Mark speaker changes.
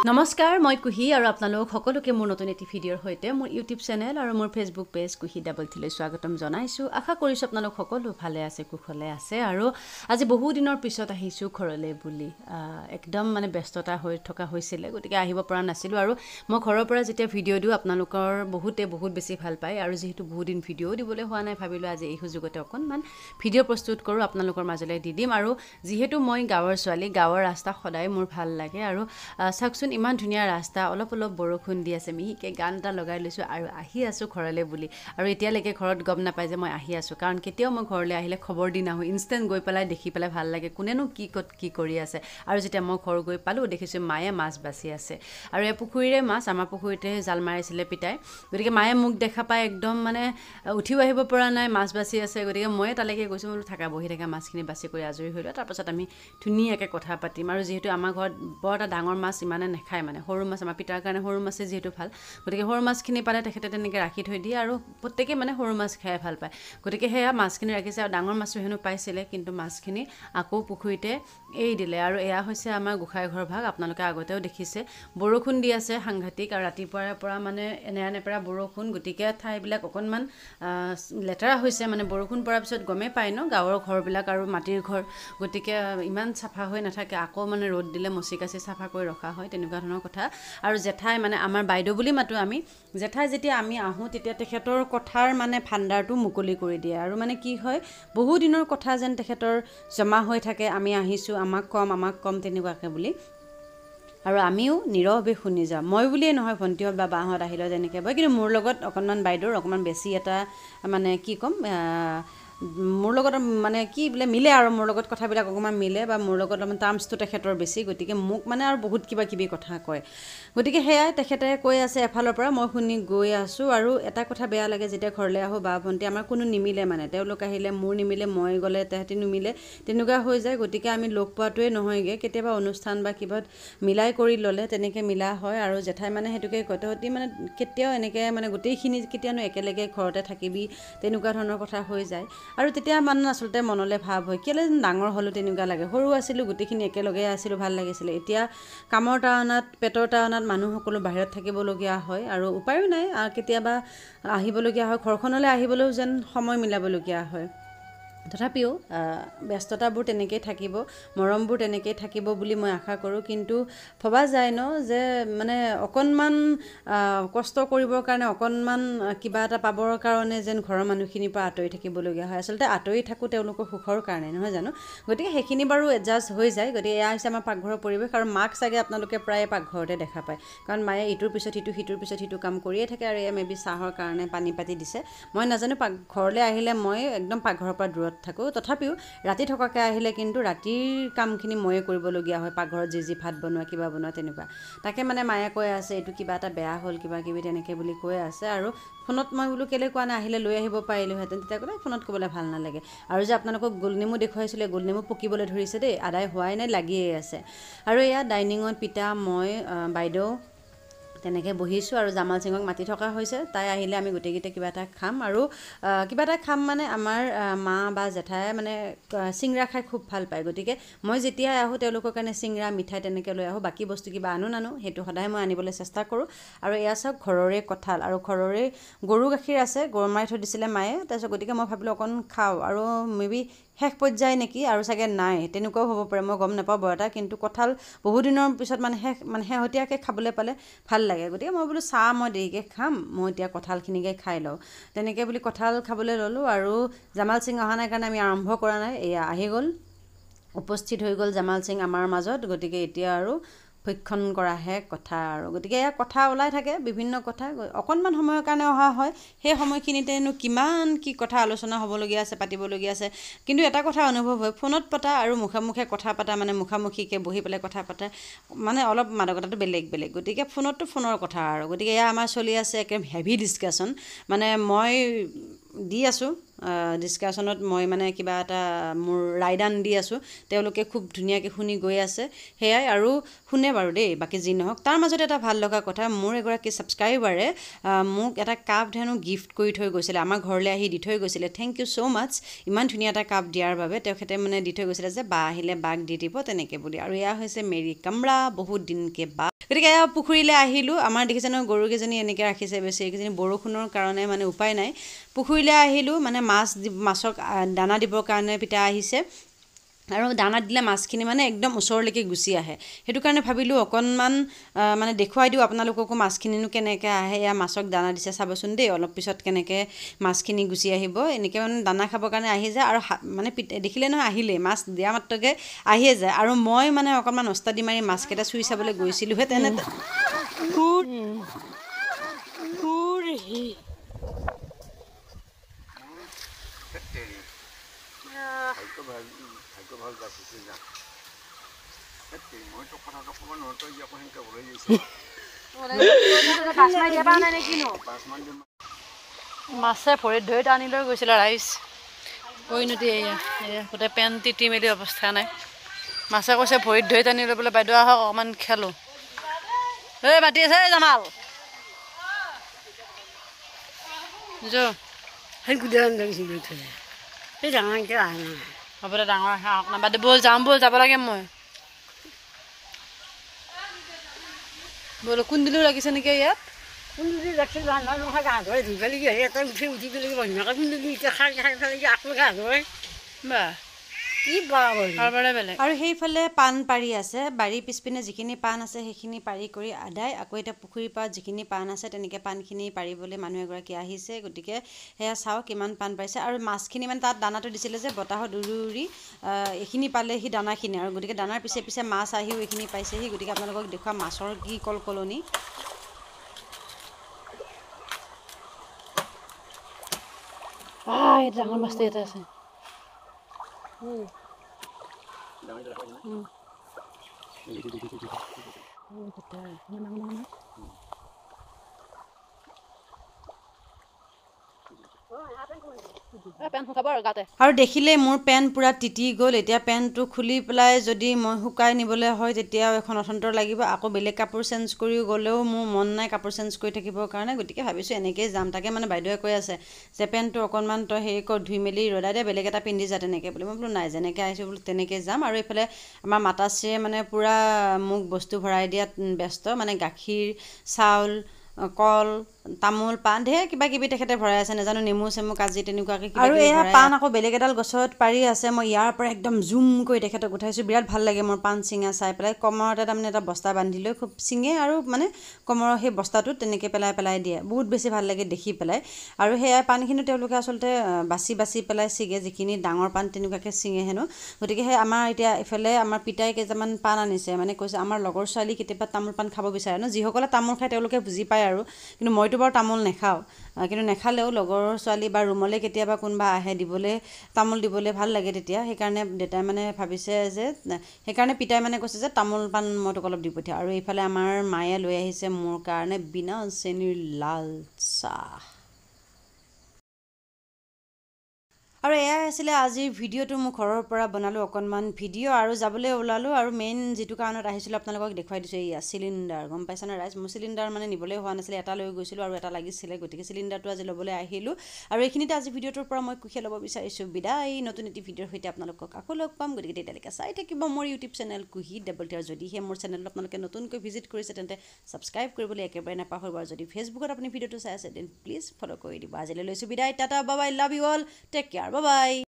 Speaker 1: নমস্কাৰ মই কুহি আৰু আপোনালোক সকলোকে মোৰ নতুন এটি ভিডিঅ'ৰ সৈতে মোৰ ইউটিউব চেনেল আৰু মোৰ ফেচবুক পেজ কুহি ডাবল থিলৈ স্বাগতম জনাইছো আশা কৰিছো আপোনালোক সকলো ভালে আছে কুশলে আছে আৰু আজি বহু দিনৰ পিছত আহিছো ঘৰলৈ বুলি একদম মানে ব্যস্ততা হৈ থকা হৈছিল গতিকে আহিব পৰা নাছিলো আৰু মই ঘৰৰ পৰা যেতিয়া ভিডিঅ' দিও আপোনালোকৰ বহুত বেছি ভাল পায় আৰু যেহেতু বহুত দিন ভিডিঅ' দিবলৈ হোৱা নাই ভাবিলো আজি এই সুযোগতে অকনমান ভিডিঅ' প্ৰস্তুত কৰো আপোনালোকৰ মাজলৈ দি দিম আৰু যেহেতু মই গাঁৱৰ ছোৱালী গাঁৱৰ ৰাস্তা সদায় মোৰ ভাল লাগে আৰু চাকচোন ইমান ধুনীয়া ৰাস্তা অলপ বৰষুণ দি আছে মিহিকে গান এটা লগাই লৈছো আৰু আহি আছো ঘৰলৈ বুলি আৰু এতিয়ালৈকে ঘৰত গম নাপায় যে মই আহি আছো কাৰণ কেতিয়াও মই ঘৰলৈ আহিলে খবৰ দি নাহো ইনষ্টেন্ট গৈ পেলাই দেখি পেলাই ভাল লাগে কোনেনো কি কৰি আছে আৰু যেতিয়া মই ঘৰ গৈ পালো দেখিছো মায়ে মাছ বাছি আছে আৰু এই পুখুৰীৰে মাছ আমাৰ পুখুৰীতে জাল মাৰিছিলে পিতাই গতিকে মায়ে মোক দেখা পাই একদম মানে উঠিও আহিব পৰা নাই মাছ বাছি আছে গতিকে মই তালৈকে গৈছো মই থাকা বহি থাকা মাছখিনি বাছি কৰি আজৰি হৈলো তাৰ পাছত আমি ধুনীয়াকৈ কথা পাতিম আৰু যেহেতু আমাৰ ঘৰত বৰ এটা ডাঙৰ মাছ ইমানে নেখায় মানে সৰু মাছ আমাৰ পিতাৰ কাৰণে সৰু মাছে যেহেতু ভাল গতিকে সৰু মাছখিনি পালে তেখেতে তেনেকৈ ৰাখি থৈ দিয়ে আৰু প্ৰত্যেকে মানে সৰু মাছ খাই ভাল পায় গতিকে সেয়া মাছখিনি ৰাখিছে আৰু ডাঙৰ মাছো হেনো পাইছিলে কিন্তু মাছখিনি আকৌ পুখুৰীতে এৰি দিলে আৰু এয়া হৈছে আমাৰ গোসাঁই ঘৰ ভাগ আপোনালোকে আগতেও দেখিছে বৰষুণ দি আছে সাংঘাতিক আৰু ৰাতিপুৱাৰ পৰা মানে এনেপৰা বৰষুণ গতিকে ঠাইবিলাক অকণমান লেতেৰা হৈছে মানে বৰষুণ পৰাৰ পিছত গমেই পায় ন গাঁৱৰ ঘৰবিলাক আৰু মাটিৰ ঘৰ গতিকে ইমান চাফা হৈ নাথাকে আকৌ মানে ৰ'দ দিলে মচি কাচি চাফা কৰি ৰখা হয় তেনেকুৱা ধৰণৰ কথা আৰু জেঠাই মানে আমাৰ বাইদেউ বুলি মাতো আমি জেঠাই যেতিয়া আমি আহোঁ তেতিয়া তেখেতৰ কথাৰ মানে ভাণ্ডাৰটো মুকলি কৰি দিয়ে আৰু মানে কি হয় বহু দিনৰ কথা যেন তেখেতৰ জমা হৈ থাকে আমি আহিছোঁ আমাক কম তেনেকুৱাকৈ বুলি আৰু আমিও নীৰৱে শুনি যাওঁ মই বুলিয়ে নহয় ভণ্টিহঁত বা বাহঁত আহিলে যেনেকৈ বয় কিন্তু মোৰ লগত অকণমান বাইদেউৰ অকণমান বেছি এটা মানে কি ক'ম মোৰ লগত মানে কি বোলে মিলে আৰু মোৰ লগত কথাবিলাক অকণমান মিলে বা মোৰ লগত অলপমান টাৰ্মছটো তেখেতৰ বেছি গতিকে মোক মানে আৰু বহুত কিবা কথা কয় গতিকে সেয়াই তেখেতে কৈ আছে এফালৰ পৰা মই শুনি গৈ আছোঁ আৰু এটা কথা বেয়া লাগে যেতিয়া ঘৰলৈ আহোঁ বা ভণ্টি আমাৰ কোনো নিমিলে মানে তেওঁলোক আহিলে মোৰ নিমিলে মই গ'লে তেহেঁতি নিমিলে তেনেকুৱা হৈ যায় গতিকে আমি লগ পোৱাটোৱে নহয়গৈ কেতিয়াবা অনুষ্ঠান বা কিবা মিলাই কৰি ল'লে তেনেকৈ মিলা হয় আৰু জেঠাই মানে সেইটোকে কয় তহঁতি মানে কেতিয়াও এনেকৈ মানে গোটেইখিনি কেতিয়ানো একেলগে ঘৰতে থাকিবি তেনেকুৱা ধৰণৰ কথা হৈ যায় আৰু তেতিয়া মানে আচলতে মনলৈ ভাৱ হয় কেলৈ ডাঙৰ হ'লোঁ তেনেকুৱা লাগে সৰু আছিলোঁ গোটেইখিনি একেলগে আছিলোঁ ভাল লাগিছিলে এতিয়া কামৰ তাৰণাত পেটৰ তাৰণাত মানুহ সকলো বাহিৰত থাকিবলগীয়া হয় আৰু উপায়ো নাই কেতিয়াবা আহিবলগীয়া হয় ঘৰখনলৈ আহিবলৈও যেন সময় মিলাবলগীয়া হয় তথাপিও ব্যস্ততাবোৰ তেনেকৈয়ে থাকিব মৰমবোৰ তেনেকৈয়ে থাকিব বুলি মই আশা কৰোঁ কিন্তু ভবা যায় ন যে মানে অকণমান কষ্ট কৰিবৰ কাৰণে অকণমান কিবা এটা পাবৰ কাৰণে যেন ঘৰৰ মানুহখিনিৰ পৰা আঁতৰি থাকিবলগীয়া হয় আচলতে আঁতৰি থাকোঁ তেওঁলোকৰ সুখৰ কাৰণে নহয় জানো গতিকে সেইখিনি বাৰু এডজাষ্ট হৈ যায় গতিকে এয়া হৈছে আমাৰ পাকঘৰৰ পৰিৱেশ আৰু মাক চাগে আপোনালোকে প্ৰায়ে পাকঘৰতে দেখা পায় কাৰণ মায়ে ইটোৰ পিছত সিটোৰ পিছত সিটো কাম কৰিয়ে থাকে আৰু এয়া মেবি চাহৰ কাৰণে পানী পাতি দিছে মই নাজানো ঘৰলৈ আহিলে মই একদম পাকঘৰৰ পৰা দূৰত থাকোঁ তথাপিও ৰাতি থকাকৈ আহিলে কিন্তু ৰাতিৰ কামখিনি ময়ে কৰিবলগীয়া হয় পাকঘৰত যি ভাত বনোৱা কিবা বনোৱা তেনেকুৱা তাকে মানে মায়ে কৈ আছে এইটো কিবা এটা বেয়া হ'ল কিবা কিবি তেনেকৈ বুলি কৈ আছে আৰু ফোনত মই বোলো কেলৈ কোৱা নাই আহিলে লৈ আহিব পাৰিলোহেঁতেন তেতিয়া ক'লে ফোনত ক'বলৈ ভাল নালাগে আৰু যে আপোনালোকক গোলনেমু দেখুৱাইছিলে গোলনেমু পকিবলৈ ধৰিছে দেই আদায় হোৱাই নাই লাগিয়ে আছে আৰু এয়া ডাইনিঙত পিতা মই বাইদেউ তেনেকৈ বহিছোঁ আৰু জামাল সিঙক মাতি থকা হৈছে তাই আহিলে আমি গোটেইকেইটা কিবা এটা খাম আৰু কিবা এটা খাম মানে আমাৰ মা বা জেঠাই মানে চিংৰা খাই খুব ভাল পায় গতিকে মই যেতিয়াই আহোঁ তেওঁলোকৰ কাৰণে চিংৰা মিঠাই তেনেকৈ লৈ আহোঁ বাকী বস্তু কিবা নানো সেইটো সদায় মই আনিবলৈ চেষ্টা কৰোঁ আৰু এয়া চাওক ঘৰৰে কঁঠাল আৰু ঘৰৰে গৰু গাখীৰ আছে গৰম মাৰি থৈ দিছিলে মায়ে তাৰপিছত গতিকে মই ভাবিলোঁ অকণ খাওঁ আৰু মেবি শেষ পৰ্যায় নেকি আৰু চাগে নাই তেনেকুৱাও হ'ব পাৰে মই গম নাপাওঁ বৰ এটা কিন্তু কঁঠাল বহুদিনৰ পিছত মানে শেহতীয়াকৈ খাবলৈ পালে ভাল লাগে গতিকে মই বোলো চাহ মই দেৰিকৈ খাম মই এতিয়া কঁঠালখিনিকে খাই লওঁ তেনেকৈ বুলি কঁঠাল খাবলৈ ল'লোঁ আৰু জামাল সিং অহা নাই কাৰণে আমি আৰম্ভ কৰা নাই এয়া আহি গ'ল উপস্থিত হৈ গ'ল জামাল সিং আমাৰ মাজত গতিকে এতিয়া আৰু ভক্ষণ কৰাহে কথা আৰু গতিকে এয়া কথা ওলাই থাকে বিভিন্ন কথা অকণমান সময়ৰ কাৰণে অহা হয় সেই সময়খিনিতেনো কিমান কি কথা আলোচনা হ'বলগীয়া আছে পাতিবলগীয়া আছে কিন্তু এটা কথা অনুভৱ হয় ফোনত পতা আৰু মুখামুখি কথা পতা মানে মুখামুখিকৈ বহি পেলাই কথা পতা মানে অলপ মাদকতাটো বেলেগ গতিকে ফোনততো ফোনৰ কথা আৰু গতিকে এয়া আমাৰ চলি আছে একদম হেভি ডিছকাশ্যন মানে মই দি আছোঁ ডিছকাশ্যনত মই মানে কিবা এটা মোৰ ৰায়দান দি আছোঁ তেওঁলোকে খুব ধুনীয়াকৈ শুনি গৈ আছে সেয়াই আৰু শুনে বাৰু দেই বাকী যি নহওক তাৰ মাজতে এটা ভাল লগা কথা মোৰ এগৰাকী ছাবস্ক্ৰাইবাৰে মোক এটা কাপ হেনো গিফ্ট কৰি থৈ গৈছিলে আমাৰ ঘৰলৈ আহি দি থৈ গৈছিলে থেংক ইউ ছ' মাছ ইমান ধুনীয়া এটা কাপ দিয়াৰ বাবে তেখেতে মানে দি থৈ গৈছিলে যে বা আহিলে বাক দি দিব তেনেকৈ বুলি আৰু এয়া হৈছে মেৰী কামৰা বহুত দিনকে বা গতিকে এয়া পুখুৰীলৈ আহিলোঁ আমাৰ দেখিছে নহয় গৰুকেইজনী এনেকৈ ৰাখিছে বেছি এইকেইজনী বৰষুণৰ কাৰণে মানে উপায় নাই পুখুৰীলৈ আহিলোঁ মানে মাছক দানা দিবৰ কাৰণে পিতা আহিছে আৰু দানা দিলে মাছখিনি মানে একদম ওচৰলৈকে গুচি আহে সেইটো কাৰণে ভাবিলোঁ অকণমান মানে দেখুৱাই দিওঁ আপোনালোককো মাছখিনিনো কেনেকৈ আহে এয়া মাছক দানা দিছে চাবচোন দেই অলপ পিছত কেনেকৈ মাছখিনি গুচি আহিব এনেকৈ মানে দানা খাবৰ কাৰণে আহি যায় আৰু মানে দেখিলে নহয় আহিলেই মাছ দিয়া মাত্ৰকৈ আহিয়ে যায় আৰু মই মানে অকণমান ওস্তাদি মাৰি মাছকেইটা চুই চাবলৈ গৈছিলোঁহে তেনে মাছে ভৰিত ধৰি টানি লৈ গৈছিলে ৰাইজ পৰিণতি এয়া গোটেই পেণ্ট তিতি মেলি অৱস্থা নাই মাছে কৈছে ভৰিত ধৰি টানি লৈ বোলে বাইদেউ আহক অকণমান খেলোঁ এই মাতি আছে জামাল হ'ব দে ডাঙৰ আহক না বাইদেউ ব'ল যাম ব'ল যাব লাগে মই ব'ল কুন্দিলো লাগিছে নেকি ইয়াত
Speaker 2: কুন্দুলি ৰাখি গা ধুৱাই ধুই পেলাই এটা উঠি পেলাই বন্যাকে কুন্দুলি এতিয়া খাই পেলাই আকৌ গা ধুৱাই
Speaker 1: বা
Speaker 2: কি
Speaker 1: বেলেগ আৰু সেইফালে পাণ পাৰি আছে বাৰীৰ পিছপিনে যিখিনি পাণ আছে সেইখিনি পাৰি কৰি আদায় আকৌ এতিয়া পুখুৰীৰ পাৰত যিখিনি পাণ আছে তেনেকৈ পাণখিনি পাৰিবলৈ মানুহ এগৰাকী আহিছে গতিকে সেয়া চাওক কিমান পাণ পাৰিছে আৰু মাছখিনি মানে তাত দানাটো দিছিলে যে বতাহত উৰি উৰি এইখিনি পালেহি দানাখিনি আৰু গতিকে দানাৰ পিছে পিছে মাছ আহিও এইখিনি পাইছেহি গতিকে আপোনালোকক দেখুৱাম মাছৰ কি কলকলনি ডাঙৰ মাছটো এটা আছে আৰু দেখিলে মোৰ পেণ্ট পূৰা তিতি গ'ল এতিয়া পেণ্টটো খুলি পেলাই যদি মই শুকাই নিবলৈ হয় তেতিয়াও এখন অথন্তৰ লাগিব আকৌ বেলেগ কাপোৰ চেঞ্জ কৰিও গ'লেও মোৰ মন নাই কাপোৰ চেঞ্জ কৰি থাকিবৰ কাৰণে গতিকে ভাবিছোঁ এনেকৈয়ে যাম তাকে মানে বাইদেৱে কৈ আছে যে পেণ্টটো অকণমান তই হেৰি কৰ ধুই মেলি ৰ'দাই দে বেলেগ এটা পিন্ধি যা তেনেকৈ বুলি মই বোলো নাই যেনেকৈ আহিছোঁ বোলো তেনেকৈ যাম আৰু এইফালে আমাৰ মাতাশ্ৰীয়ে মানে পূৰা মোক বস্তু ভৰাই দিয়াত ব্যস্ত মানে গাখীৰ চাউল কল তামোল পাণ ঢেৰ কিবা কিবি তেখেতে ভৰাই আছে নাজানো নেমু চেমু কাজি তেনেকুৱাকৈ আৰু এয়া পাণ আকৌ বেলেগ এডাল গছত পাৰি আছে মই ইয়াৰ পৰা একদম জুম কৰি তেখেতক উঠাইছোঁ বিৰাট ভাল লাগে মোৰ পাণ চিঙা চাই পেলাই কমৰতে তাৰমানে এটা বস্তা বান্ধি লৈ খুব চিঙে আৰু মানে কমৰৰ সেই বস্তাটোত তেনেকৈ পেলাই দিয়ে বহুত বেছি ভাল লাগে দেখি পেলাই আৰু সেয়া পাণখিনি তেওঁলোকে আচলতে বাছি বাছি পেলাই ছিগে যিখিনি ডাঙৰ পাণ তেনেকুৱাকৈ ছিঙে হেনো গতিকে সেই আমাৰ এতিয়া এইফালে আমাৰ পিতাই কেইটামান পাণ আনিছে মানে কৈছে আমাৰ লগৰ ছোৱালী কেতিয়াবা তামোল পাণ খাব বিচাৰে ন যিসকলে তামোল খায় তেওঁলোকে বুজি পায় আৰু কিন্তু মইতো বাৰু তামোল নাখাওঁ কিন্তু নাখালেও লগৰ ছোৱালী বা ৰুমলৈ কেতিয়াবা কোনোবা আহে দিবলৈ তামোল দিবলৈ ভাল লাগে তেতিয়া সেইকাৰণে দেউতাই মানে ভাবিছে যে সেইকাৰণে পিতাই মানে কৈছে যে তামোল পাণ মই তোক অলপ দি পঠিয়াওঁ আৰু এইফালে আমাৰ মায়ে লৈ আহিছে মোৰ কাৰণে বিনা চেনীৰ লাল চাহ আৰু এয়াই আছিলে আজিৰ ভিডিঅ'টো মোৰ ঘৰৰ পৰা বনালোঁ অকণমান ভিডিঅ' আৰু যাবলৈ ওলালোঁ আৰু মেইন যিটো কাৰণত আহিছিলোঁ আপোনালোকক দেখুৱাই দিছোঁ এয়া চিলিণ্ডাৰ গম পাইছেনে ৰাইজ মোৰ চিলিণ্ডাৰ মানে নিবলৈ হোৱা নাছিলে এটা লৈ গৈছিলোঁ আৰু এটা লাগিছিলে গতিকে চিলিণ্ডাৰটো আজি ল'বলৈ আহিলোঁ আৰু এইখিনিতে আজি ভিডিঅ'টোৰ পৰা মই কুশিয়া ল'ব বিচাৰিছোঁ বিদায় নতুন এটি ভিডিঅ'ৰ সৈতে আপোনালোকক আকৌ লগ পাম গতিকে তেতিয়ালৈকে চাই থাকিব মোৰ ইউটিউব চেনেল কুহি ডাবল টি আৰু যদিহে মোৰ চেনেলত আপোনালোকে নতুনকৈ ভিজিট কৰিছে তেন্তে ছাবস্ক্ৰাইব কৰিবলৈ একেবাৰে নাপাহৰিব আৰু যদি ফেচবুকত আপুনি ভিডিঅ'টো চাই আছে দেন প্লিজ ফ'ল' কৰি দিব আজিলৈ লৈছোঁ বিদায় tata bye bye love you all take care bye by